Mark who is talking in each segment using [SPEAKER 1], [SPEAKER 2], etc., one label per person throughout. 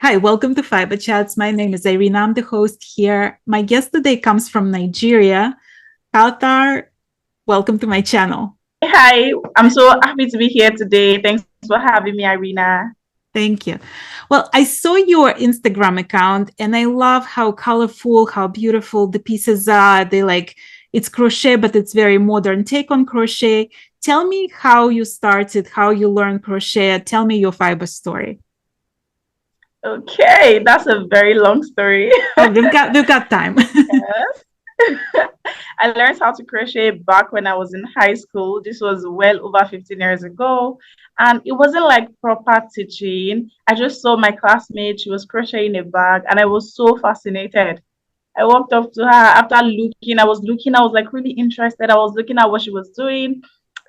[SPEAKER 1] Hi, welcome to Fiberchats. My name is Irina. I'm the host here. My guest today comes from Nigeria. Kaothar, welcome to my channel.
[SPEAKER 2] Hi, I'm so happy to be here today. Thanks for having me, Irina.
[SPEAKER 1] Thank you. Well, I saw your Instagram account and I love how colorful, how beautiful the pieces are. It's crochet, but it's very modern take on crochet. Tell me how you started, how you learned crochet. Tell me your fiber story.
[SPEAKER 2] Okay, that's a very long story.
[SPEAKER 1] Oh, we've got time.
[SPEAKER 2] Yes. I learned how to crochet back when I was in high school. This was well over 15 years ago. And it wasn't like proper teaching. I just saw my classmate, she was crocheting a bag, and I was so fascinated. I walked up to her after looking, I was like really interested. I was looking at what she was doing.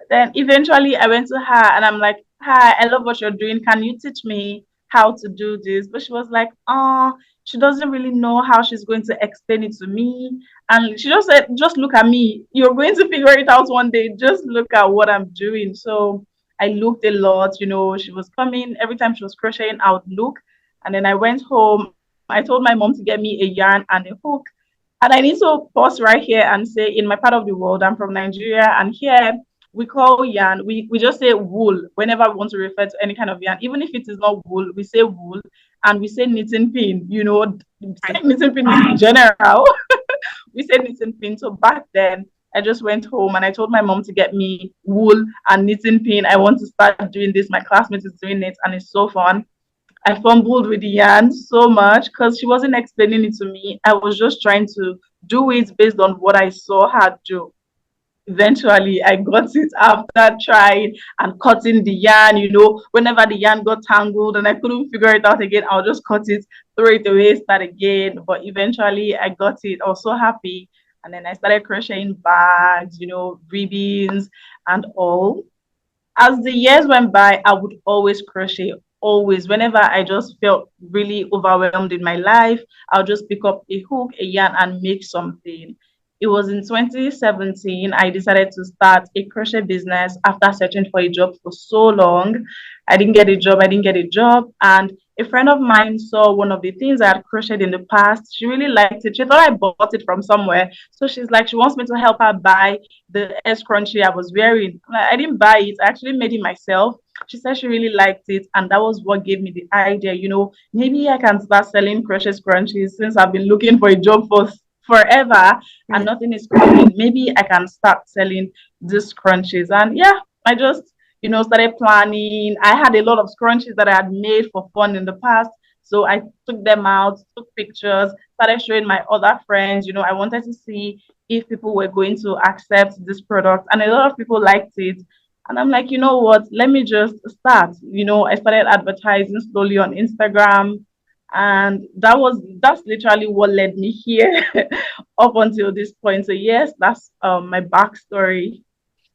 [SPEAKER 2] Then eventually I went to her and I'm like, "Hi, I love what you're doing. Can you teach me how to do this?" But she was like, "Oh, she doesn't really know how she's going to explain it to me." And she just said, "Just look at me. You're going to figure it out one day. Just look at what I'm doing." So I looked a lot. She was coming every time she was crocheting, I would look. And then I went home. I told my mom to get me a yarn and a hook. And I need to pause right here and say, in my part of the world, I'm from Nigeria, and here we call yarn, we just say wool whenever we want to refer to any kind of yarn. Even if it is not wool, we say wool, and we say knitting pin.
[SPEAKER 1] Right.
[SPEAKER 2] Knitting pin is general. We say knitting pin. So back then, I just went home and I told my mom to get me wool and knitting pin. I want to start doing this. My classmate is doing it, and it's so fun. I fumbled with the yarn so much because she wasn't explaining it to me. I was just trying to do it based on what I saw her do. Eventually, I got it after trying and cutting the yarn. Whenever the yarn got tangled and I couldn't figure it out again, I'll just cut it, throw it away, start again. But eventually, I got it. I was so happy. And then I started crocheting bags, ribbons, and all. As the years went by, I would always crochet. Always, whenever I just felt really overwhelmed in my life, I'll just pick up a hook, a yarn, and make something. It was in 2017 I decided to start a crochet business after searching for a job for so long. I didn't get a job, and a friend of mine saw one of the things I had crocheted in the past. She really liked it. She thought I bought it from somewhere. So she's like, she wants me to help her buy the scrunchie I was wearing. I didn't buy it. I actually made it myself. She said she really liked it, and that was what gave me the idea. Maybe I can start selling crochet scrunchies since I've been looking for a job for forever and
[SPEAKER 1] Right.
[SPEAKER 2] nothing is coming. Maybe I can start selling these scrunchies. And yeah, I just started planning. I had a lot of scrunchies that I had made for fun in the past. So I took them out, took pictures, started showing my other friends. I wanted to see if people were going to accept this product. And a lot of people liked it. And I'm like, you know what? Let me just start. I started advertising slowly on Instagram. And that's literally what led me here up until this point. So yes, that's my backstory.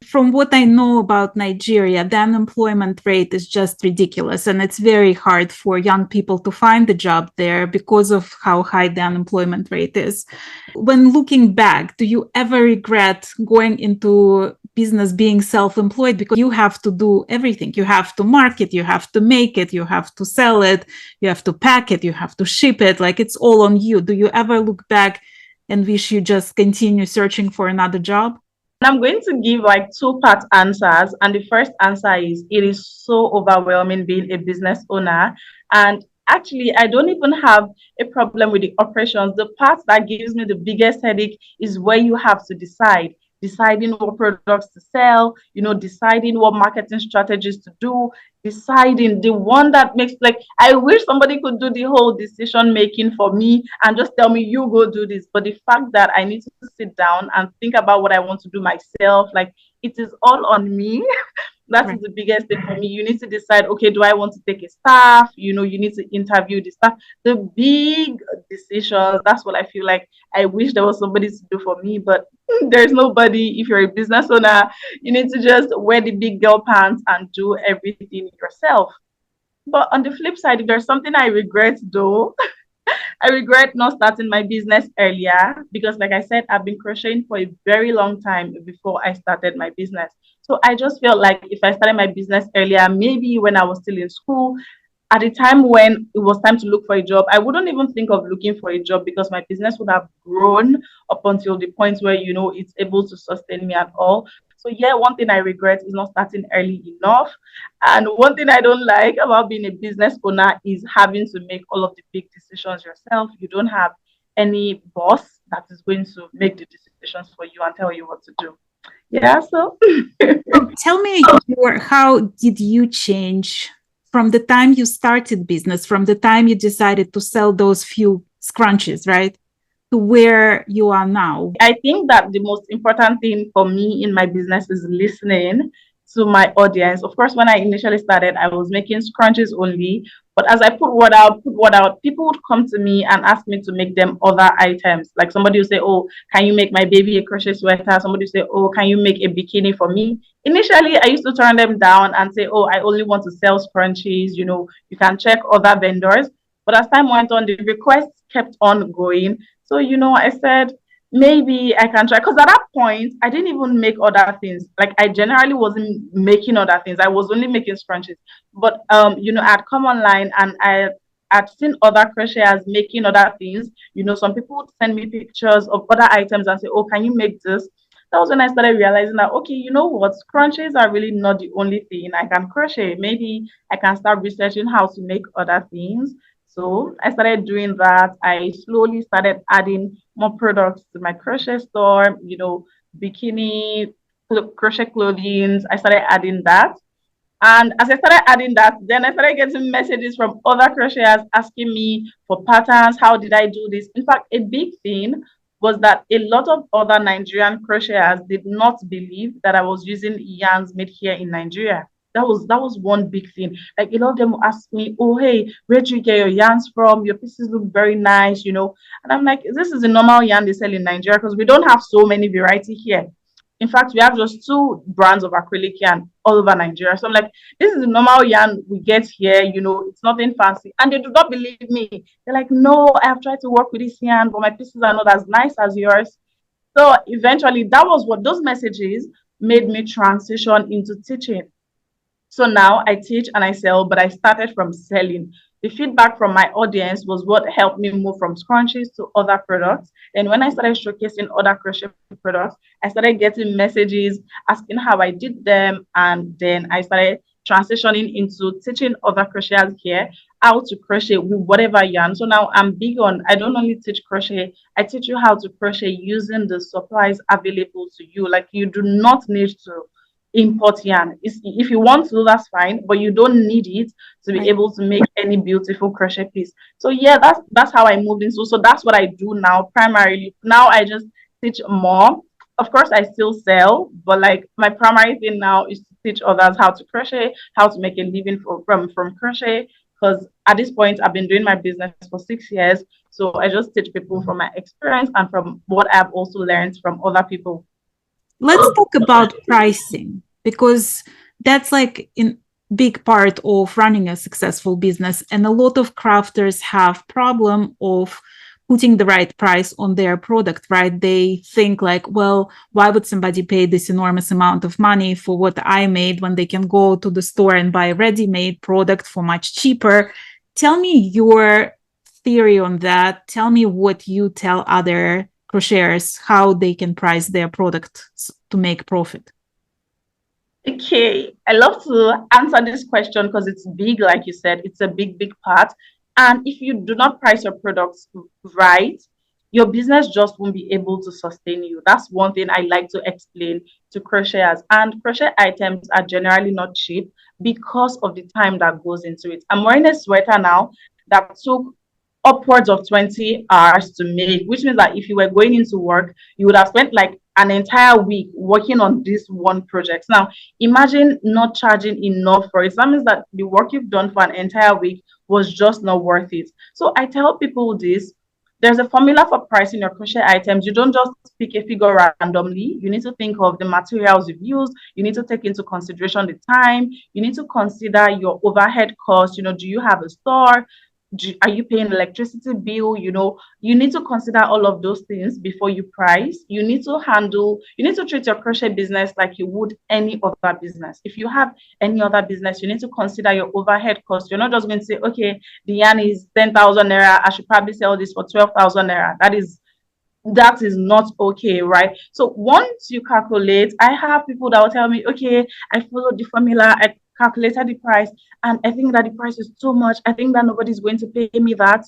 [SPEAKER 1] From what I know about Nigeria, the unemployment rate is just ridiculous. And it's very hard for young people to find a job there because of how high the unemployment rate is. When looking back, do you ever regret going into business being self-employed? Because you have to do everything. You have to market, you have to make it, you have to sell it, you have to pack it, you have to ship it. Like it's all on you. Do you ever look back and wish you just continue searching for another job?
[SPEAKER 2] And I'm going to give like two-part answers. And the first answer is it is so overwhelming being a business owner. And actually, I don't even have a problem with the operations. The part that gives me the biggest headache is where you have to deciding what products to sell, deciding what marketing strategies to do, deciding the one that makes like I wish somebody could do the whole decision making for me and just tell me you go do this. But the fact that I need to sit down and think about what I want to do myself, like it is all on me. That is
[SPEAKER 1] Right.
[SPEAKER 2] the biggest thing for me. You need to decide, okay, do I want to take a staff? You need to interview the staff. The big decisions, that's what I feel like I wish there was somebody to do for me, but there's nobody. If you're a business owner, you need to just wear the big girl pants and do everything yourself. But on the flip side, if there's something I regret though, I regret not starting my business earlier because, like I said, I've been crocheting for a very long time before I started my business. So I just felt like if I started my business earlier, maybe when I was still in school, at the time when it was time to look for a job, I wouldn't even think of looking for a job because my business would have grown up until the point where, it's able to sustain me at all. So yeah, one thing I regret is not starting early enough. And one thing I don't like about being a business owner is having to make all of the big decisions yourself. You don't have any boss that is going to make the decisions for you and tell you what to do. Yeah, so
[SPEAKER 1] So tell me how did you change from the time you started business, from the time you decided to sell those few scrunchies, right? To where you are now?
[SPEAKER 2] I think that the most important thing for me in my business is listening to my audience. Of course, when I initially started, I was making scrunchies only. But as I put word out, people would come to me and ask me to make them other items. Like somebody would say, "Oh, can you make my baby a crochet sweater?" Somebody would say, "Oh, can you make a bikini for me?" Initially, I used to turn them down and say, "Oh, I only want to sell scrunchies. You can check other vendors." But as time went on, the requests kept on going. So, I said, maybe I can try. Because at that point, I didn't even make other things. Like, I generally wasn't making other things. I was only making scrunchies. But, I'd come online and I'd seen other crocheters making other things. Some people would send me pictures of other items and say, "Oh, can you make this?" That was when I started realizing that, okay, you know what? Scrunchies are really not the only thing I can crochet. Maybe I can start researching how to make other things. So I started doing that. I slowly started adding more products to my crochet store, bikini, crochet clothing. I started adding that. And as I started adding that, then I started getting messages from other crocheters asking me for patterns. How did I do this? In fact, a big thing was that a lot of other Nigerian crocheters did not believe that I was using yarns made here in Nigeria. That was one big thing. Like a lot of them will ask me, "Oh, hey, where do you get your yarns from? Your pieces look very nice." And I'm like, this is a normal yarn they sell in Nigeria because we don't have so many variety here. In fact, we have just two brands of acrylic yarn all over Nigeria. So I'm like, this is the normal yarn we get here, it's nothing fancy. And they do not believe me. They're like, "No, I have tried to work with this yarn, but my pieces are not as nice as yours." So eventually, that was what those messages made me transition into teaching. So now I teach and I sell, but I started from selling. The feedback from my audience was what helped me move from scrunchies to other products. And when I started showcasing other crochet products, I started getting messages asking how I did them. And then I started transitioning into teaching other crocheters here how to crochet with whatever yarn. So now I'm big on, I don't only teach crochet, I teach you how to crochet using the supplies available to you. Like you do not need to import yarn. If you want to, that's fine, but you don't need it to be able to make any beautiful crochet piece. So yeah, that's how I moved into. So that's what I do now primarily. Now I just teach more. Of course, I still sell, but like my primary thing now is to teach others how to crochet, how to make a living from crochet. Because at this point, I've been doing my business for 6 years. So I just teach people from my experience and from what I've also learned from other people.
[SPEAKER 1] Let's talk about pricing, because that's like in big part of running a successful business, and a lot of crafters have problem of putting the right price on their product, right? They think like, well, why would somebody pay this enormous amount of money for what I made when they can go to the store and buy ready-made product for much cheaper? Tell me your theory on that. Tell me what you tell other crocheters, how they can price their product to make profit.
[SPEAKER 2] Okay, I love to answer this question because it's big, like you said, it's a big, big part. And if you do not price your products right, your business just won't be able to sustain you. That's one thing I like to explain to crocheters. And crochet items are generally not cheap because of the time that goes into it. I'm wearing a sweater now that took upwards of 20 hours to make, which means that if you were going into work, you would have spent like an entire week working on this one project. Now, imagine not charging enough for it. That means that the work you've done for an entire week was just not worth it. So I tell people this. There's a formula for pricing your crochet items. You don't just pick a figure randomly. You need to think of the materials you've used. You need to take into consideration the time. You need to consider your overhead costs. Do you have a store? Are you paying electricity bill? You need to consider all of those things before you price. You need to treat your crochet business like you would any other business. If you have any other business, you need to consider your overhead cost. You're not just going to say, okay, the yarn is 10,000 naira. I should probably sell this for 12,000 naira. That is not okay, right? So once you calculate, I have people that will tell me, okay, I followed the formula, I calculated the price, and I think that the price is too much. I think that nobody's going to pay me that.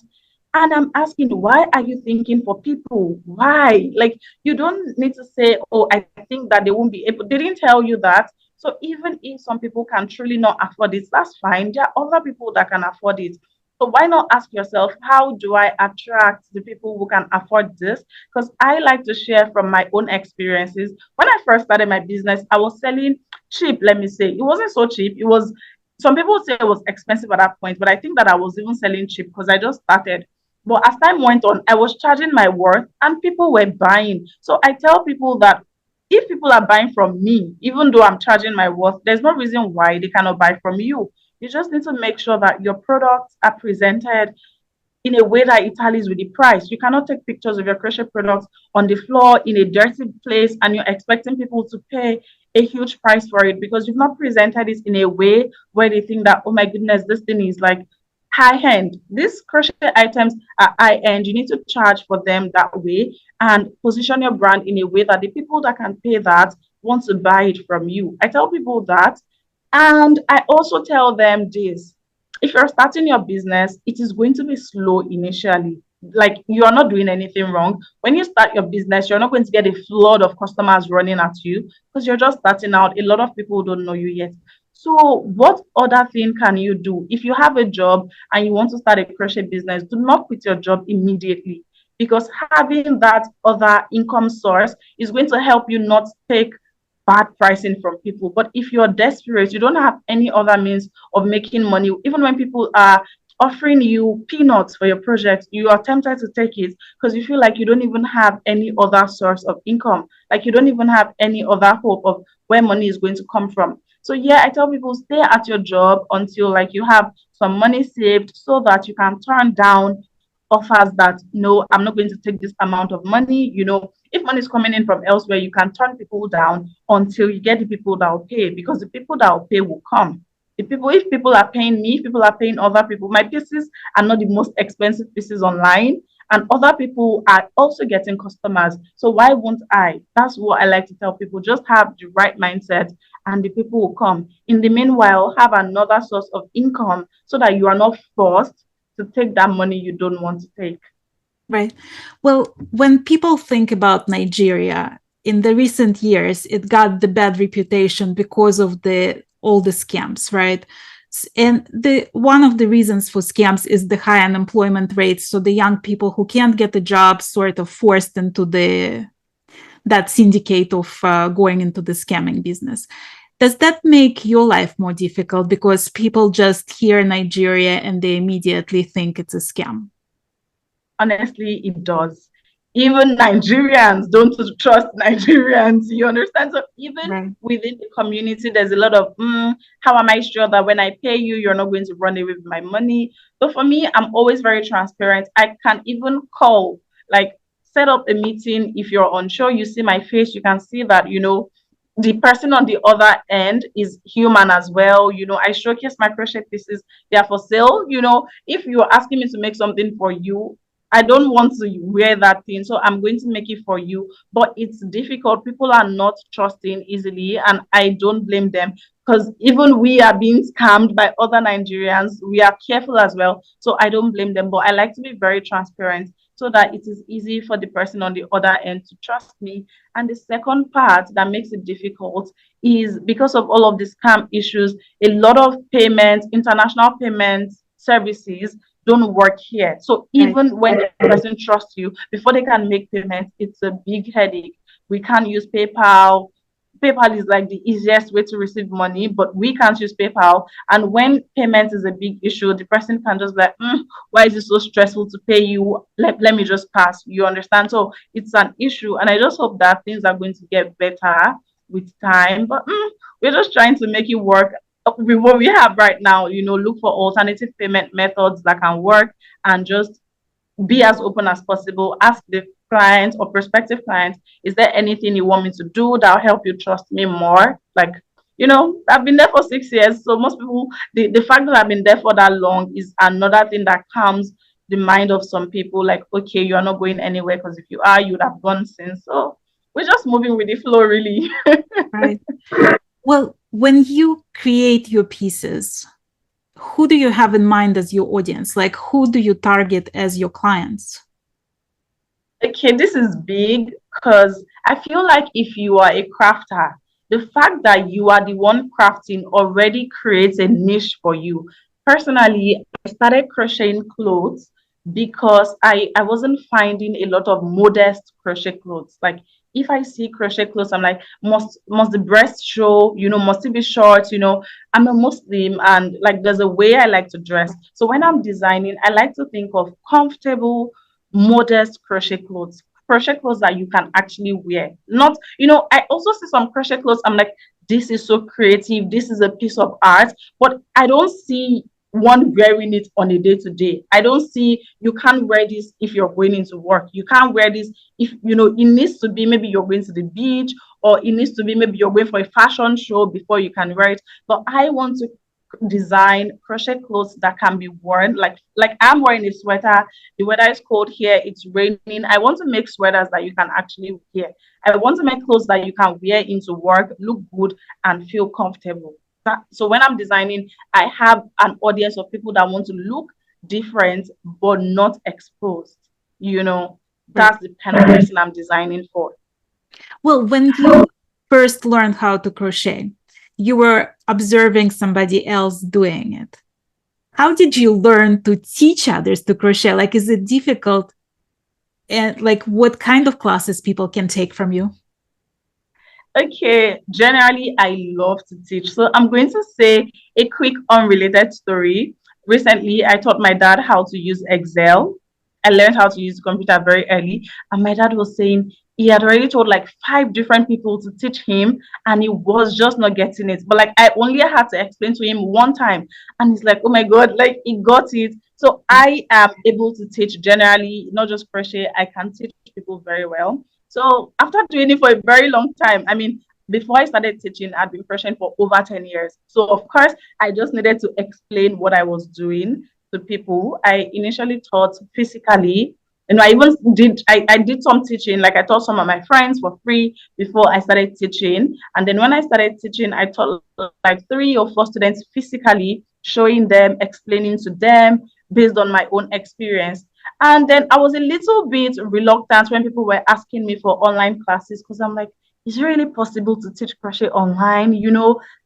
[SPEAKER 2] And I'm asking, why are you thinking for people? Why? Like, you don't need to say, oh, I think that they won't be able. They didn't tell you that. So even if some people can truly not afford it, that's fine. There are other people that can afford it. So why not ask yourself, how do I attract the people who can afford this? Because I like to share from my own experiences. When I first started my business, I was selling cheap, let me say. It wasn't so cheap. It was, some people say it was expensive at that point, but I think that I was even selling cheap because I just started. But as time went on, I was charging my worth and people were buying. So I tell people that if people are buying from me, even though I'm charging my worth, there's no reason why they cannot buy from you. You just need to make sure that your products are presented in a way that it tallies with the price. You cannot take pictures of your crochet products on the floor in a dirty place and you're expecting people to pay a huge price for it because you've not presented it in a way where they think that, oh my goodness, this thing is like high end. These crochet items are high end. You need to charge for them that way and position your brand in a way that the people that can pay that want to buy it from you. I tell people that. And I also tell them this: if you're starting your business, it is going to be slow initially. Like, you are not doing anything wrong. When you start your business, you're not going to get a flood of customers running at you because you're just starting out. A lot of people don't know you yet. So, what other thing can you do? If you have a job and you want to start a crochet business, do not quit your job immediately because having that other income source is going to help you not take bad pricing from people. But if you're desperate, you don't have any other means of making money, even when people are offering you peanuts for your project, you are tempted to take it because you feel like you don't even have any other source of income. Like, you don't even have any other hope of where money is going to come from. So yeah, I tell people, stay at your job until like you have some money saved so that you can turn down offers that, no, I'm not going to take this amount of money. If money is coming in from elsewhere, you can turn people down until you get the people that will pay, because the people that will pay will come. If people are paying me, if people are paying other people, my pieces are not the most expensive pieces online, and other people are also getting customers. So why won't I? That's what I like to tell people. Just have the right mindset and the people will come. In the meanwhile, have another source of income so that you are not forced to take that money you don't want to take.
[SPEAKER 1] Right. Well, when people think about Nigeria, in the recent years, it got the bad reputation because of all the scams, right? And one of the reasons for scams is the high unemployment rates. So the young people who can't get a job sort of forced into that syndicate of going into the scamming business. Does that make your life more difficult because people just hear Nigeria and they immediately think it's a scam?
[SPEAKER 2] Honestly, it does. Even Nigerians don't trust Nigerians. You understand? So even within the community, there's a lot of, how am I sure that when I pay you, you're not going to run away with my money? So for me, I'm always very transparent. I can even call, like, set up a meeting. If you're unsure, you see my face, you can see that, the person on the other end is human as well. I showcase my crochet pieces. They are for sale. If you're asking me to make something for you, I don't want to wear that thing, so I'm going to make it for you. But it's difficult. People are not trusting easily, and I don't blame them because even we are being scammed by other Nigerians. We are careful as well, so I don't blame them. But I like to be very transparent so that it is easy for the person on the other end to trust me. And the second part that makes it difficult is because of all of the scam issues, a lot of payments, international payments services don't work here. So even when the person trusts you, before they can make payments, it's a big headache. We can't use PayPal. PayPal is like the easiest way to receive money, but we can't use PayPal. And when payment is a big issue, the person can just be like, why is it so stressful to pay you? Let me just pass. You understand? So it's an issue. And I just hope that things are going to get better with time. But we're just trying to make it work. with what we have right now, look for alternative payment methods that can work, and just be as open as possible. Ask the client or prospective client, is there anything you want me to do that'll help you trust me more? Like, I've been there for 6 years. So most people, the fact that I've been there for that long is another thing that calms the mind of some people. Like, okay, you're not going anywhere, because if you are, you would have gone since. So we're just moving with the flow, really.
[SPEAKER 1] Right. Well, when you create your pieces, who do you have in mind as your audience? Like, who do you target as your clients?
[SPEAKER 2] Okay, this is big, because I feel like if you are a crafter, the fact that you are the one crafting already creates a niche for you. Personally, I started crocheting clothes because I wasn't finding a lot of modest crochet clothes. Like, if I see crochet clothes, I'm like, must the breast show? Must it be short? I'm a Muslim, and like there's a way I like to dress. So when I'm designing, I like to think of comfortable, modest crochet clothes that you can actually wear. Not, I also see some crochet clothes, I'm like, this is so creative, this is a piece of art, but I don't see one wearing it on a day-to-day. I don't see, you can't wear this if you're going into work. You can't wear this if, it needs to be maybe you're going to the beach, or it needs to be maybe you're going for a fashion show before you can wear it. But I want to design crochet clothes that can be worn, like I'm wearing a sweater. The weather is cold here, it's raining. I want to make sweaters that you can actually wear. I want to make clothes that you can wear into work, look good, and feel comfortable. So when I'm designing, I have an audience of people that want to look different but not exposed. That's the kind of person I'm designing for.
[SPEAKER 1] Well, when you first learned how to crochet, you were observing somebody else doing it. How did you learn to teach others to crochet? Like, is it difficult? And like, what kind of classes people can take from you?
[SPEAKER 2] Okay, generally, I love to teach. So I'm going to say a quick unrelated story. Recently, I taught my dad how to use Excel. I learned how to use the computer very early. And my dad was saying he had already told like 5 different people to teach him, and he was just not getting it. But like, I only had to explain to him one time, and he's like, oh my God, like he got it. So I am able to teach generally, not just crochet. I can teach people very well. So after doing it for a very long time, I mean, before I started teaching, I'd been crocheting for over 10 years. So of course, I just needed to explain what I was doing to people. I initially taught physically. I even I did some teaching, like I taught some of my friends for free before I started teaching. And then when I started teaching, I taught like 3 or 4 students physically, showing them, explaining to them based on my own experience. And then I was a little bit reluctant when people were asking me for online classes, because I'm like, is it really possible to teach crochet online?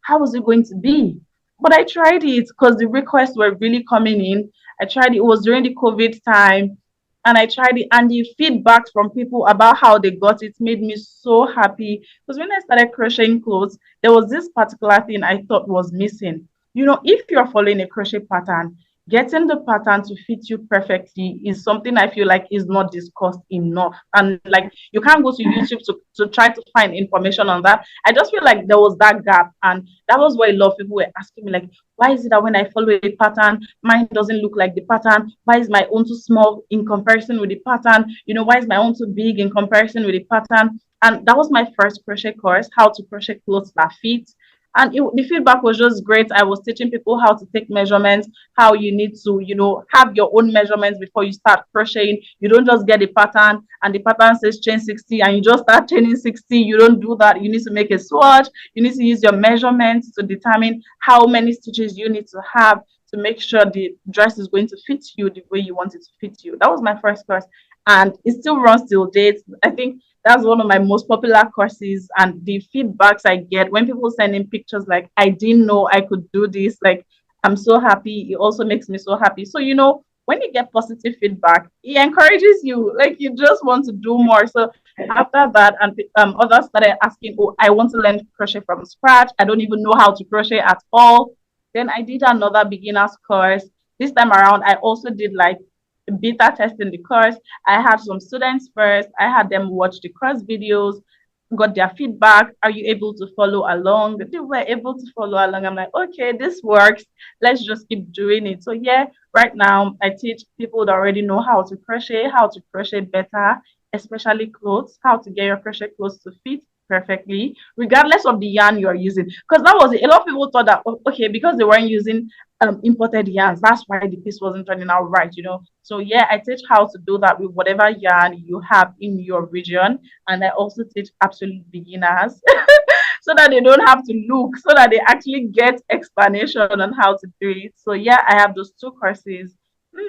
[SPEAKER 2] How is it going to be? But I tried it because the requests were really coming in. I tried it. It was during the COVID time, and I tried it, and the feedback from people about how they got it made me so happy. Because when I started crocheting clothes, there was this particular thing I thought was missing. If you're following a crochet pattern, getting the pattern to fit you perfectly is something I feel like is not discussed enough. And like, you can't go to YouTube to try to find information on that. I just feel like there was that gap. And that was why a lot of people were asking me, like, why is it that when I follow a pattern, mine doesn't look like the pattern? Why is my own too small in comparison with the pattern? Why is my own too big in comparison with the pattern? And that was my first crochet course, how to crochet clothes that fit. And the feedback was just great. I was teaching people how to take measurements, how you need to, have your own measurements before you start crocheting. You don't just get a pattern and the pattern says chain 60 and you just start chaining 60. You don't do that. You need to make a swatch. You need to use your measurements to determine how many stitches you need to have to make sure the dress is going to fit you the way you want it to fit you. That was my first course, and it still runs till date. I think that's one of my most popular courses, and the feedbacks I get when people send in pictures like, I didn't know I could do this, like, I'm so happy. It also makes me so happy. So when you get positive feedback, it encourages you, like you just want to do more. So after that, and others started asking, oh, I want to learn crochet from scratch, I don't even know how to crochet at all. Then I did another beginner's course. This time around, I also did like beta testing the course. I had some students first. I had them watch the course videos, got their feedback. Are you able to follow along? They were able to follow along. I'm like, okay, this works. Let's just keep doing it. So yeah, right now I teach people that already know how to crochet better, especially clothes, how to get your crochet clothes to fit perfectly, regardless of the yarn you're using. Because that was it. A lot of people thought that, okay, because they weren't using imported yarns, that's why the piece wasn't turning out right, you know. So yeah, I teach how to do that with whatever yarn you have in your region. And I also teach absolute beginners so that they don't have to look, so that they actually get explanation on how to do it. So yeah, I have those two courses.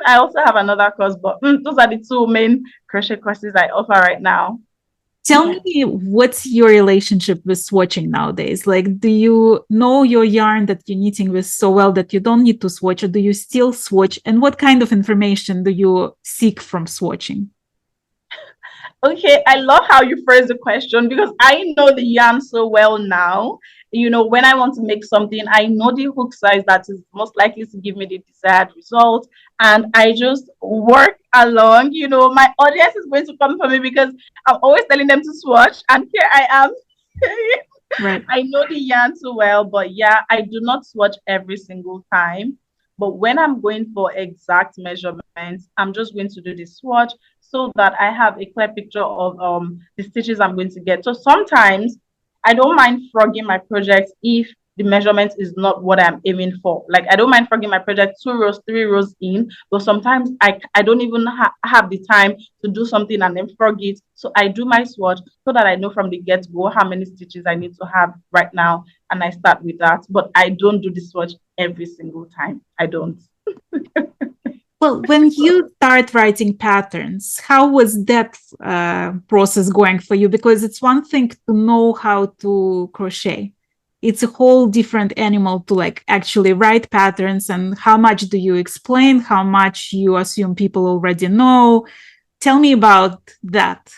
[SPEAKER 2] I also have another course, but those are the two main crochet courses I offer right now.
[SPEAKER 1] Tell me, what's your relationship with swatching nowadays? Like, do you know your yarn that you're knitting with so well that you don't need to swatch, or do you still swatch? And what kind of information do you seek from swatching?
[SPEAKER 2] Okay, I love how you phrase the question because I know the yarn so well now. You know, when I want to make something, I know the hook size that is most likely to give me the desired result. And I just work along. You know, my audience is going to come for me because I'm always telling them to swatch. And here I am.
[SPEAKER 1] Right.
[SPEAKER 2] I know the yarn so well, but yeah, I do not swatch every single time. But when I'm going for exact measurements, I'm just going to do the swatch so that I have a clear picture of the stitches I'm going to get. So sometimes I don't mind frogging my project if the measurement is not what I'm aiming for. Like I don't mind frogging my project 2 rows, 3 rows in, but sometimes I don't even have the time to do something and then frog it. So I do my swatch so that I know from the get-go how many stitches I need to have right now. And I start with that. But I don't do the swatch every single time. I don't.
[SPEAKER 1] Well, when you start writing patterns, how was that process going for you? Because it's one thing to know how to crochet. It's a whole different animal to like actually write patterns. And how much do you explain? How much you assume people already know? Tell me about that.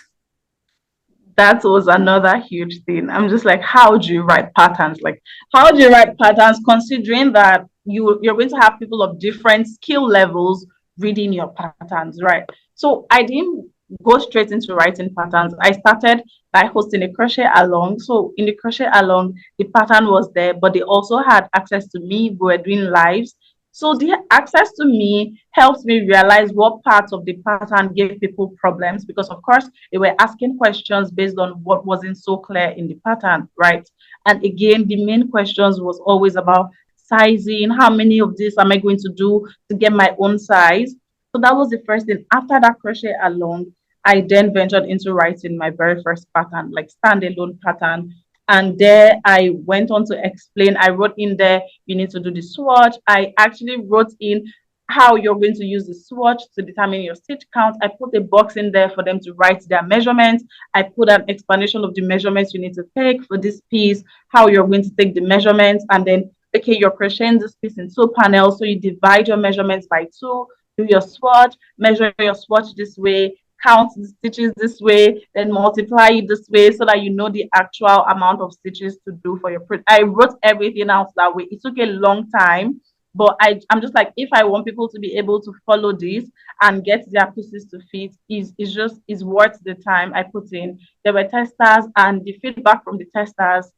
[SPEAKER 2] That was another huge thing. I'm just like, how do you write patterns? Like, how do you write patterns considering that you're going to have people of different skill levels reading your patterns, right? So I didn't go straight into writing patterns. I started by hosting a crochet along. So in the crochet along, the pattern was there, but they also had access to me. We were doing lives. So the access to me helps me realize what parts of the pattern gave people problems because, of course, they were asking questions based on what wasn't so clear in the pattern, right? And again, the main questions was always about sizing. How many of this am I going to do to get my own size? So that was the first thing. After that crochet along, I then ventured into writing my very first pattern, like standalone pattern. And there I went on to explain. I wrote in there, you need to do the swatch. I actually wrote in how you're going to use the swatch to determine your stitch count. I put a box in there for them to write their measurements. I put an explanation of the measurements you need to take for this piece, how you're going to take the measurements, and then, okay, you're crocheting this piece in 2 panels. So you divide your measurements by 2, do your swatch, measure your swatch this way, count the stitches this way, then multiply it this way so that you know the actual amount of stitches to do for your project. I wrote everything out that way. It took a long time, but I'm just like, if I want people to be able to follow this and get their pieces to fit, is worth the time I put in. There were testers, and the feedback from the testers,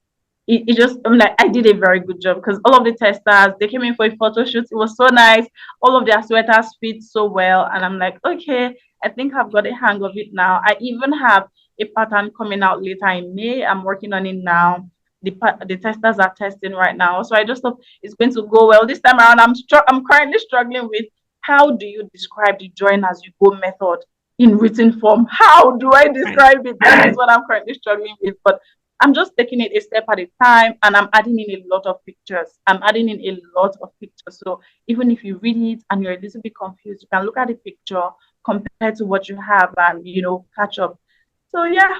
[SPEAKER 2] it just, I'm like, I did a very good job because all of the testers, they came in for a photo shoot. It was so nice. All of their sweaters fit so well. And I'm like, okay, I think I've got a hang of it now. I even have a pattern coming out later in May. I'm working on it now. The testers are testing right now. So I just hope it's going to go well. This time around, I'm currently struggling with how do you describe the join as you go method in written form? How do I describe it? That is what I'm currently struggling with. But I'm just taking it a step at a time, and I'm adding in a lot of pictures. So even if you read it and you're a little bit confused, you can look at the picture compared to what you have and, catch up. So yeah.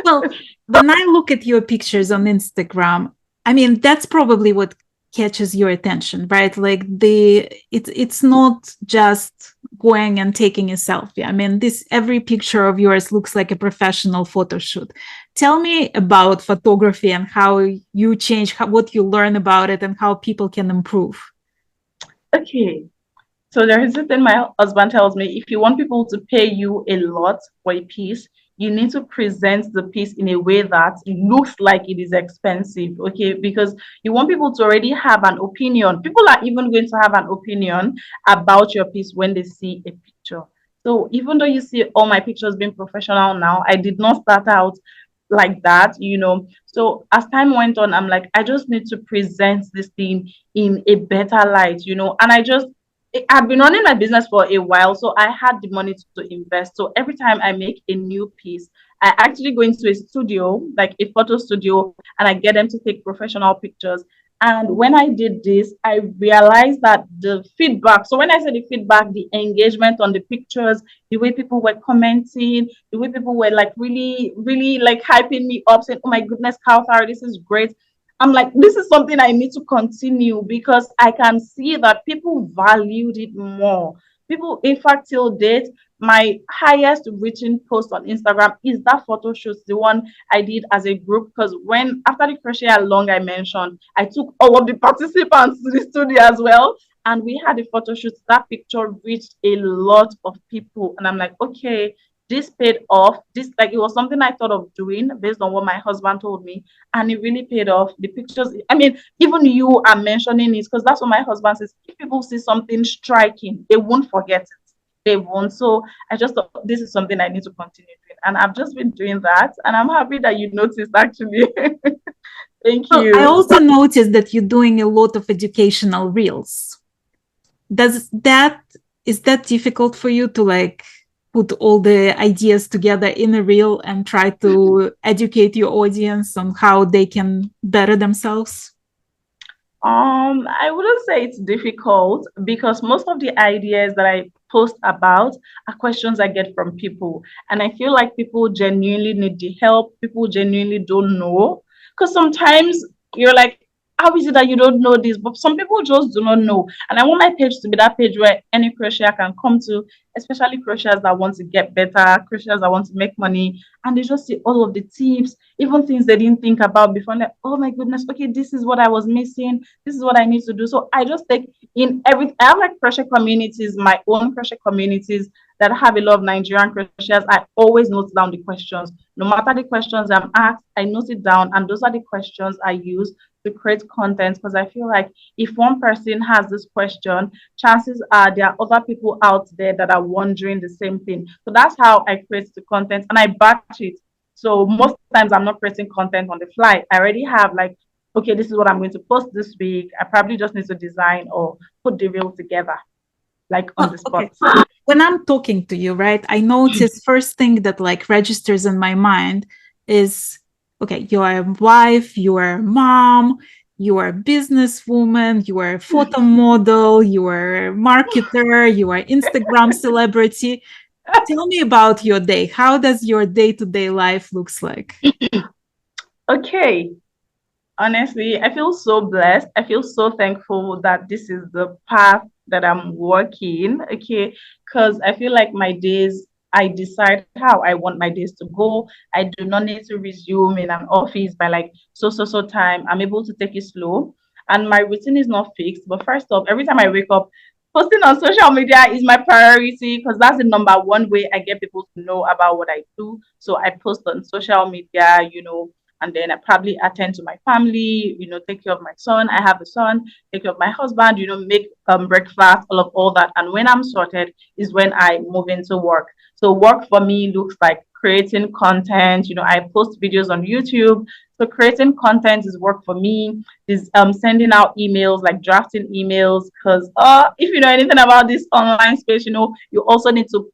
[SPEAKER 1] Well, when I look at your pictures on Instagram, I mean, that's probably what catches your attention, right? Like it's not just going and taking a selfie. I mean, every picture of yours looks like a professional photo shoot. Tell me about photography and how you change, what you learn about it and how people can improve.
[SPEAKER 2] Okay. So there is a thing my husband tells me, if you want people to pay you a lot for a piece, you need to present the piece in a way that looks like it is expensive, okay? Because you want people to already have an opinion. People are even going to have an opinion about your piece when they see a picture. So even though you see all my pictures being professional now, I did not start out like that, you know. So as time went on, I'm like, I just need to present this thing in a better light, you know. And I've been running my business for a while, so I had the money to invest. So every time I make a new piece, I actually go into a studio, like a photo studio, and I get them to take professional pictures. And when I did this, I realized that the feedback, so when I say the feedback, the engagement on the pictures, the way people were commenting, the way people were like really, really like hyping me up, saying, oh my goodness, Kaothar, this is great. I'm like, this is something I need to continue because I can see that people valued it more. People, in fact, till date, my highest reaching post on Instagram is that photo shoot, the one I did as a group. Because when after the crochet along I mentioned, I took all of the participants to the studio as well, and we had a photo shoot. That picture reached a lot of people, and I'm like, okay, this paid off. This, like, it was something I thought of doing based on what my husband told me, and it really paid off. The pictures, I mean, even you are mentioning it because that's what my husband says. If people see something striking, they won't forget it. They won't. So I just thought this is something I need to continue doing, and I've just been doing that, and I'm happy that you noticed actually. Thank
[SPEAKER 1] Well, I
[SPEAKER 2] you.
[SPEAKER 1] also noticed that you're doing a lot of educational reels. Does that is that difficult for you to like put all the ideas together in a reel and try to educate your audience on how they can better themselves?
[SPEAKER 2] I wouldn't say it's difficult because most of the ideas that I post about are questions I get from people. And I feel like people genuinely need the help. People genuinely don't know. Because sometimes you're like, how is it that you don't know this? But some people just do not know. And I want my page to be that page where any crocheter can come to, especially crocheters that want to get better, crocheters that want to make money, and they just see all of the tips, even things they didn't think about before. Like, oh my goodness, okay, this is what I was missing. This is what I need to do. So I just take in every, I have like crochet communities, my own crochet communities that have a lot of Nigerian crocheters. I always note down the questions. No matter the questions I'm asked, I note it down. And those are the questions I use to create content, because I feel like if one person has this question, chances are there are other people out there that are wondering the same thing. So that's how I create the content, and I batch it. So most times I'm not creating content on the fly. I already have like, okay, this is what I'm going to post this week. I probably just need to design or put the reel together, like on the spot.
[SPEAKER 1] Okay. When I'm talking to you, right, I notice first thing that like registers in my mind is, okay, you are a wife, you are a mom, you are a businesswoman, you are a photo model, you are a marketer, you are Instagram celebrity. Tell me about your day. How does your day-to-day life looks like?
[SPEAKER 2] Okay. Honestly, I feel so blessed. I feel so thankful that this is the path that I'm working. Okay. Because I feel like my days, I decide how I want my days to go. I do not need to resume in an office by like so time. I'm able to take it slow. And my routine is not fixed. But first off, every time I wake up, posting on social media is my priority because that's the number one way I get people to know about what I do. So I post on social media, you know, and then I probably attend to my family, you know, take care of my son. I have a son, take care of my husband, you know, make breakfast, all that. And when I'm sorted is when I move into work. So work for me looks like creating content. You know, I post videos on YouTube. So creating content is work for me. Is sending out emails, like drafting emails, because if you know anything about this online space, you know, you also need to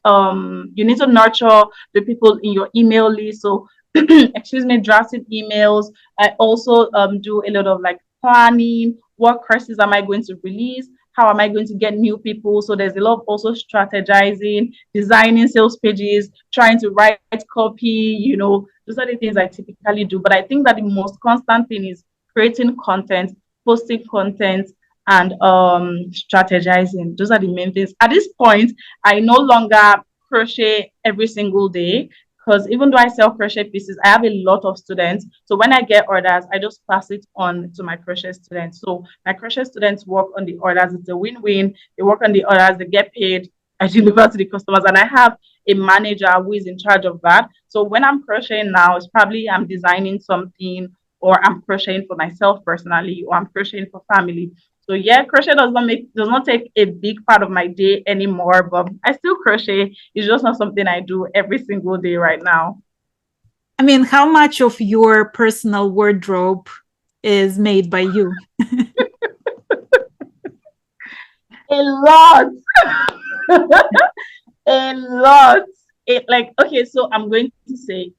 [SPEAKER 2] nurture the people in your email list. So excuse me, drafting emails. I also do a lot of like planning. What courses am I going to release? How am I going to get new people? So there's a lot of also strategizing, designing sales pages, trying to write copy, you know, those are the things I typically do. But I think that the most constant thing is creating content, posting content, and strategizing. Those are the main things. At this point, I no longer crochet every single day, because even though I sell crochet pieces, I have a lot of students. So when I get orders, I just pass it on to my crochet students. So my crochet students work on the orders. It's a win-win. They work on the orders, they get paid, I deliver to the customers, and I have a manager who is in charge of that. So when I'm crocheting now, it's probably I'm designing something, or I'm crocheting for myself personally, or I'm crocheting for family. So yeah, crochet does not take a big part of my day anymore, but I still crochet. It's just not something I do every single day right now.
[SPEAKER 1] I mean, how much of your personal wardrobe is made by you?
[SPEAKER 2] A lot. A lot. It like okay, so I'm going to say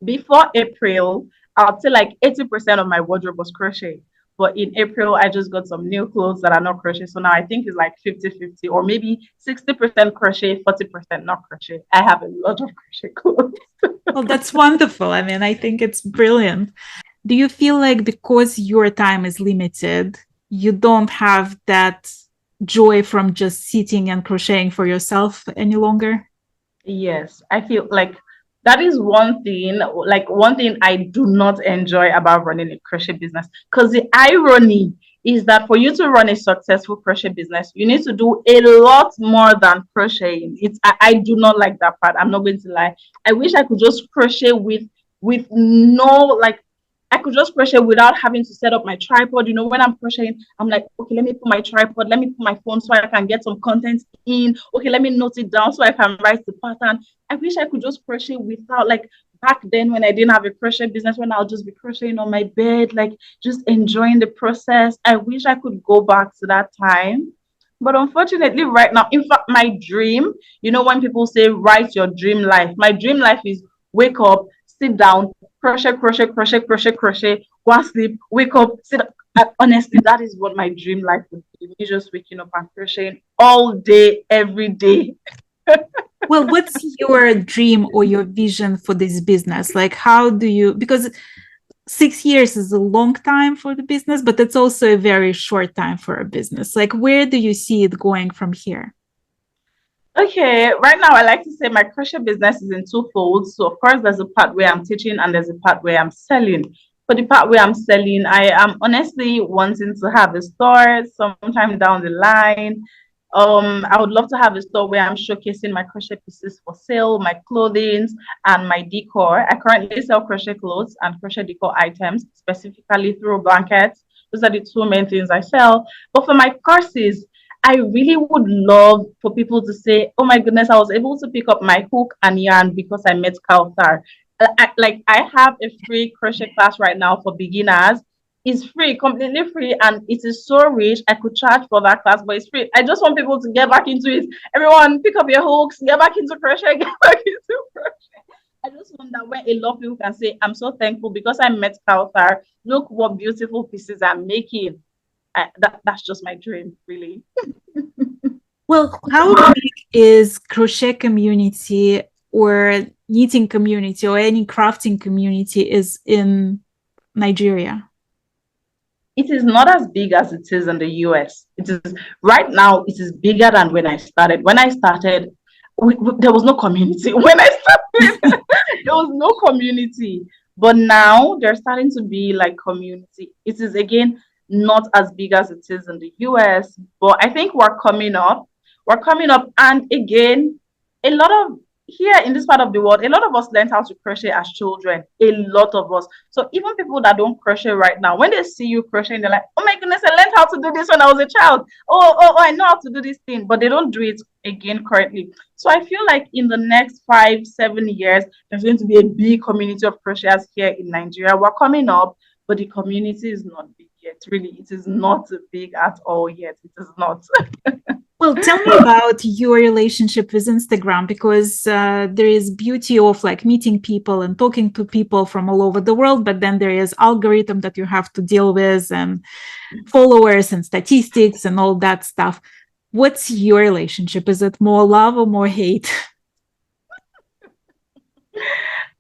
[SPEAKER 2] before April, I'll say like 80% of my wardrobe was crochet. But in April, I just got some new clothes that are not crochet. So now I think it's like 50-50, or maybe 60% crochet, 40% not crochet. I have a lot of crochet clothes.
[SPEAKER 1] Well, that's wonderful. I mean, I think it's brilliant. Do you feel like because your time is limited, you don't have that joy from just sitting and crocheting for yourself any longer?
[SPEAKER 2] Yes, I feel like that is one thing I do not enjoy about running a crochet business. Because the irony is that for you to run a successful crochet business, you need to do a lot more than crocheting. I do not like that part. I'm not going to lie. I wish I could just crochet with no like I could just crochet without having to set up my tripod. You know, when I'm crocheting, I'm like, okay, let me put my tripod, let me put my phone so I can get some content in. Okay, let me note it down so I can write the pattern. I wish I could just crochet without like back then when I didn't have a crochet business, when I'll just be crocheting on my bed, like just enjoying the process. I wish I could go back to that time. But unfortunately, right now, in fact, my dream, you know, when people say write your dream life, my dream life is wake up, sit down, crochet, crochet, crochet, crochet, crochet, go and sleep, wake up, sit. Honestly, that is what my dream life would be. Me just waking up and crocheting all day, every day.
[SPEAKER 1] Well, what's your dream or your vision for this business? Like, how do you, because 6 years is a long time for the business, but it's also a very short time for a business. Like, where do you see it going from here?
[SPEAKER 2] Okay, right now I like to say my crochet business is in two folds. So of course there's a part where I'm teaching and there's a part where I'm selling. For the part where I'm selling, I am honestly wanting to have a store sometime down the line. I would love to have a store where I'm showcasing my crochet pieces for sale, my clothing and my decor. I currently sell crochet clothes and crochet decor items, specifically through blankets. Those are the two main things I sell. But for my courses, I really would love for people to say, "Oh my goodness, I was able to pick up my hook and yarn because I met Kaothar." I have a free crochet class right now for beginners. It's free, completely free, and it is so rich. I could charge for that class, but it's free. I just want people to get back into it. Everyone, pick up your hooks, get back into crochet, get back into crochet. I just want that where a lot of people can say, "I'm so thankful because I met Kaothar. Look what beautiful pieces I'm making." That's just my dream, really.
[SPEAKER 1] Well, how big is crochet community or knitting community or any crafting community is in Nigeria?
[SPEAKER 2] It is not as big as it is in the US. It is right now. It is bigger than when I started. When I started, there was no community. When I started, there was no community. But now there's starting to be like community. It is again not as big as it is in the US, but I think we're coming up. We're coming up, and again, a lot of here in this part of the world, a lot of us learned how to crochet as children. A lot of us. So even people that don't crochet right now, when they see you crocheting, they're like, "Oh my goodness, I learned how to do this when I was a child. Oh, I know how to do this thing," but they don't do it again correctly. So I feel like in the next 5-7 years, there's going to be a big community of crocheters here in Nigeria. We're coming up, but the community is not big yet. Really, it is not big at all yet. It is not.
[SPEAKER 1] Well, tell me about your relationship with Instagram because there is beauty of like meeting people and talking to people from all over the world, but then there is algorithm that you have to deal with and followers and statistics and all that stuff. What's your relationship? Is it more love or more hate?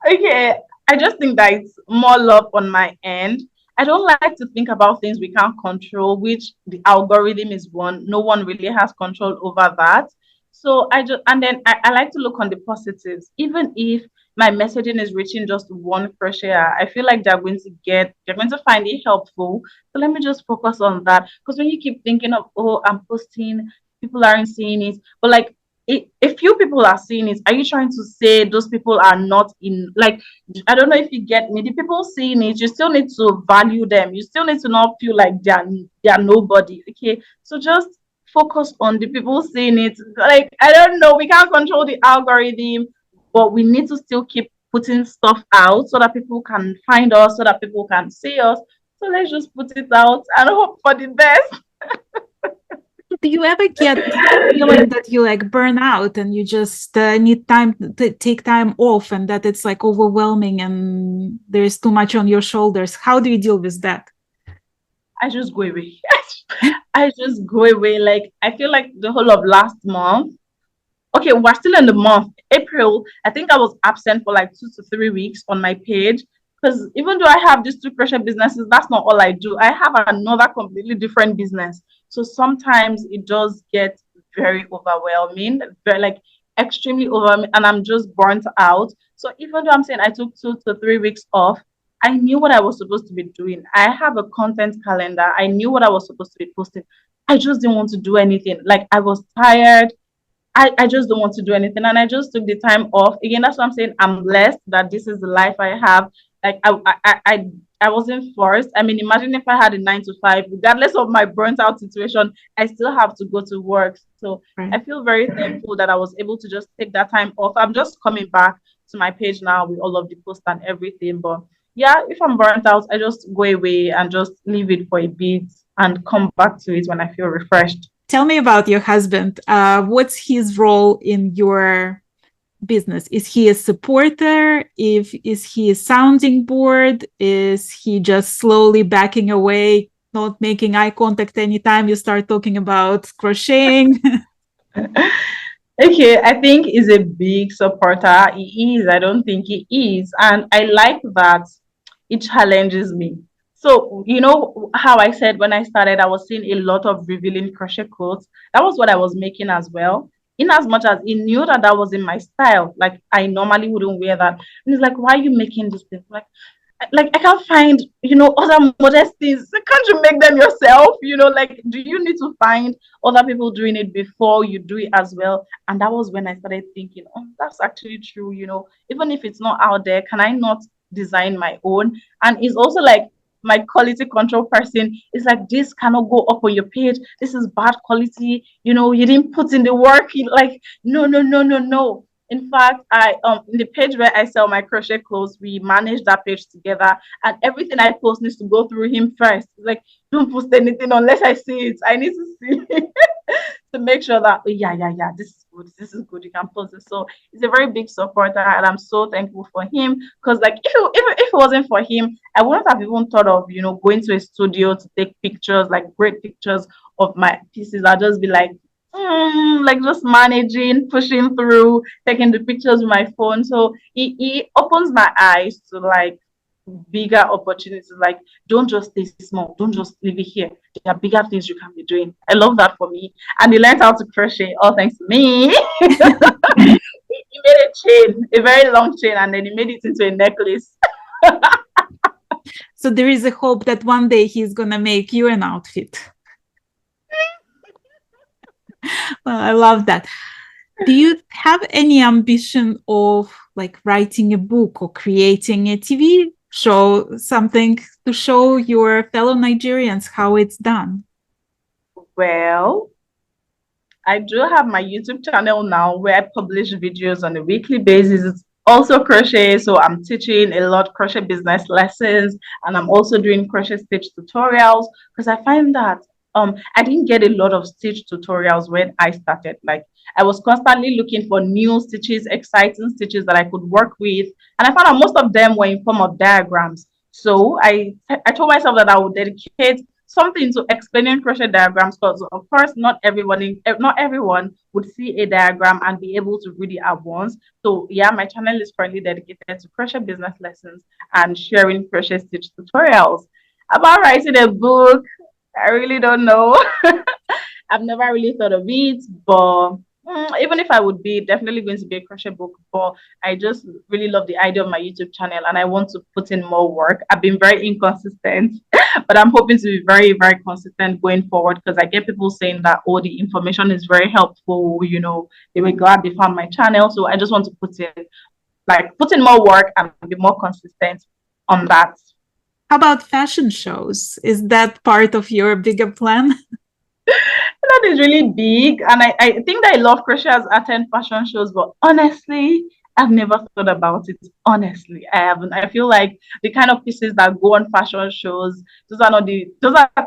[SPEAKER 2] Okay, I just think that it's more love on my end. I don't like to think about things we can't control, which the algorithm is one. No one really has control over that. So I just and then I like to look on the positives. Even if my messaging is reaching just one crocheter, I feel like they're going to find it helpful. So let me just focus on that. Because when you keep thinking of, oh, I'm posting, people aren't seeing it, but like a few people are seeing it. Are you trying to say those people are not in, like, I don't know if you get me. The people seeing it, you still need to value them. You still need to not feel like they're nobody. Okay. So just focus on the people seeing it. Like, I don't know, we can't control the algorithm, but we need to still keep putting stuff out so that people can find us, so that people can see us. So let's just put it out and hope for the best.
[SPEAKER 1] Do you ever get feeling that you like burn out and you just need time to take time off, and that it's like overwhelming and there's too much on your shoulders? How do you deal with that?
[SPEAKER 2] I just go away. I just go away. Like, I feel like the whole of last month. Okay, we're still in the month. April, I think I was absent for like 2 to 3 weeks on my page. Because even though I have these two crochet businesses, that's not all I do. I have another completely different business. So sometimes it does get very overwhelming, very like extremely overwhelming, and I'm just burnt out. So even though I'm saying I took 2 to 3 weeks off, I knew what I was supposed to be doing. I have a content calendar. I knew what I was supposed to be posting. I just didn't want to do anything. Like, I was tired. I just don't want to do anything. And I just took the time off. Again, that's what I'm saying. I'm blessed that this is the life I have. Like, I wasn't forced. I mean, imagine if I had a 9 to 5, regardless of my burnt out situation, I still have to go to work. So
[SPEAKER 1] Right.
[SPEAKER 2] I feel very thankful that I was able to just take that time off. I'm just coming back to my page now with all of the posts and everything. But yeah, if I'm burnt out, I just go away and just leave it for a bit and come back to it when I feel refreshed.
[SPEAKER 1] Tell me about your husband. What's his role in your business? Is he a supporter? Is he a sounding board? Is he just slowly backing away, not making eye contact anytime you start talking about crocheting?
[SPEAKER 2] Okay, I think he's a big supporter. He is. I don't think he is. And I like that it challenges me. So, you know how I said when I started, I was seeing a lot of revealing crochet quotes. That was what I was making as well. In as much as he knew that that was in my style, like, I normally wouldn't wear that. And he's like, why are you making this thing? Like, I can't find, other modest things. Can't you make them yourself? Like, do you need to find other people doing it before you do it as well? And that was when I started thinking, oh, that's actually true. Even if it's not out there, can I not design my own? And it's also like, my quality control person is like, this cannot go up on your page. This is bad quality. You didn't put in the work. Like, no, no, no, no, no. In fact, I the page where I sell my crochet clothes, we manage that page together, and everything I post needs to go through him first. Like, don't post anything unless I see it. I need to see it to make sure that, oh, yeah, this is good. This is good. You can post it. So he's a very big supporter, and I'm so thankful for him. Because, like, if it wasn't for him, I wouldn't have even thought of going to a studio to take pictures, like great pictures of my pieces. I'll just be like just managing, pushing through, taking the pictures with my phone. So he opens my eyes to like bigger opportunities. Like, don't just stay small, don't just leave it here. There are bigger things you can be doing. I love that for me. And he learned how to crochet all thanks to me. He made a chain, a very long chain, and then he made it into a necklace.
[SPEAKER 1] So there is a hope that one day he's gonna make you an outfit. Well, I love that. Do you have any ambition of like writing a book or creating a TV show, something to show your fellow Nigerians how it's done?
[SPEAKER 2] Well, I do have my YouTube channel now where I publish videos on a weekly basis. It's also crochet, so I'm teaching a lot crochet business lessons, and I'm also doing crochet stitch tutorials, because I find that I didn't get a lot of stitch tutorials when I started. Like, I was constantly looking for new stitches, exciting stitches that I could work with, and I found that most of them were in form of diagrams. So I told myself that I would dedicate something to explaining crochet diagrams, because of course not everyone would see a diagram and be able to read it at once. So yeah, my channel is currently dedicated to crochet business lessons and sharing crochet stitch tutorials. About writing a book, I really don't know. I've never really thought of it, but Even if I would be definitely going to be a crochet book, but I just really love the idea of my YouTube channel and I want to put in more work. I've been very inconsistent, but I'm hoping to be very, very consistent going forward because I get people saying that, oh, the information is very helpful. They were glad they found my channel. So I just want to put in more work and be more consistent on that.
[SPEAKER 1] How about fashion shows? Is that part of your bigger plan?
[SPEAKER 2] That is really big. And I think that a lot of crocheters attend fashion shows, but honestly, I've never thought about it. Honestly, I haven't. I feel like the kind of pieces that go on fashion shows, those are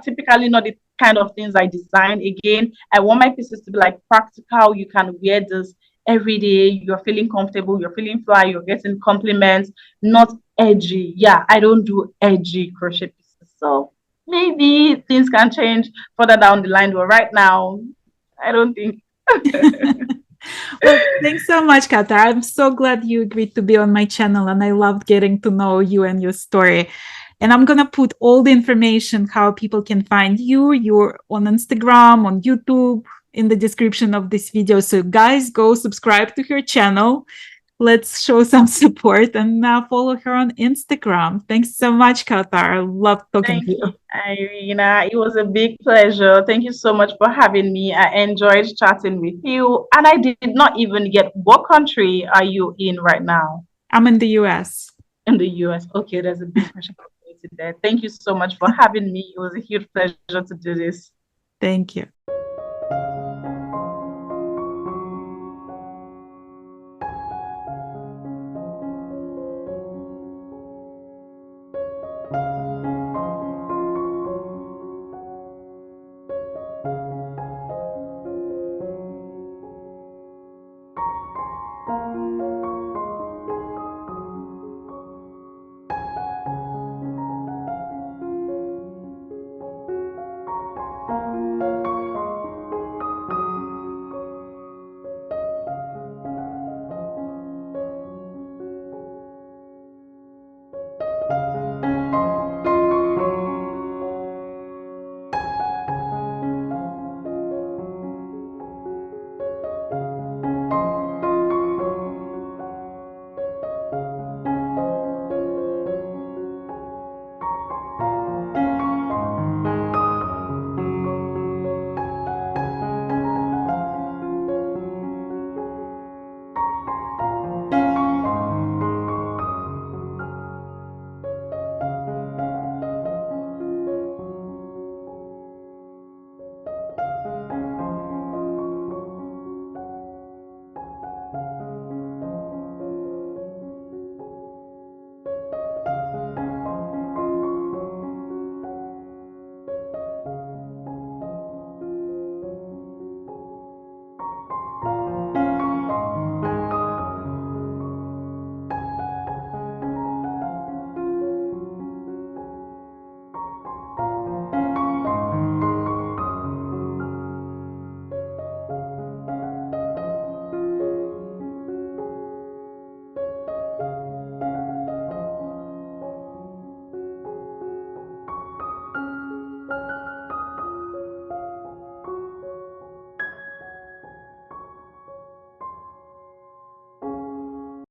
[SPEAKER 2] typically not the kind of things I design. Again, I want my pieces to be like practical. You can wear this every day. You're feeling comfortable, you're feeling fly, you're getting compliments, not edgy. Yeah, I don't do edgy crochet pieces. So maybe things can change further down the line, but right now, I don't think.
[SPEAKER 1] Well, thanks so much, Kata. I'm so glad you agreed to be on my channel, and I loved getting to know you and your story. And I'm gonna put all the information how people can find you. You're on Instagram, on YouTube, in the description of this video. So guys, go subscribe to her channel. Let's show some support and follow her on Instagram. Thanks so much, Kaothar. I love talking
[SPEAKER 2] Thank
[SPEAKER 1] to
[SPEAKER 2] you,
[SPEAKER 1] you.
[SPEAKER 2] Irina. It was a big pleasure. Thank you so much for having me. I enjoyed chatting with you. And I did not even get what country are you in right now?
[SPEAKER 1] I'm in the US.
[SPEAKER 2] In the US. Okay, there's a big question there. Thank you so much for having me. It was a huge pleasure to do this.
[SPEAKER 1] Thank you.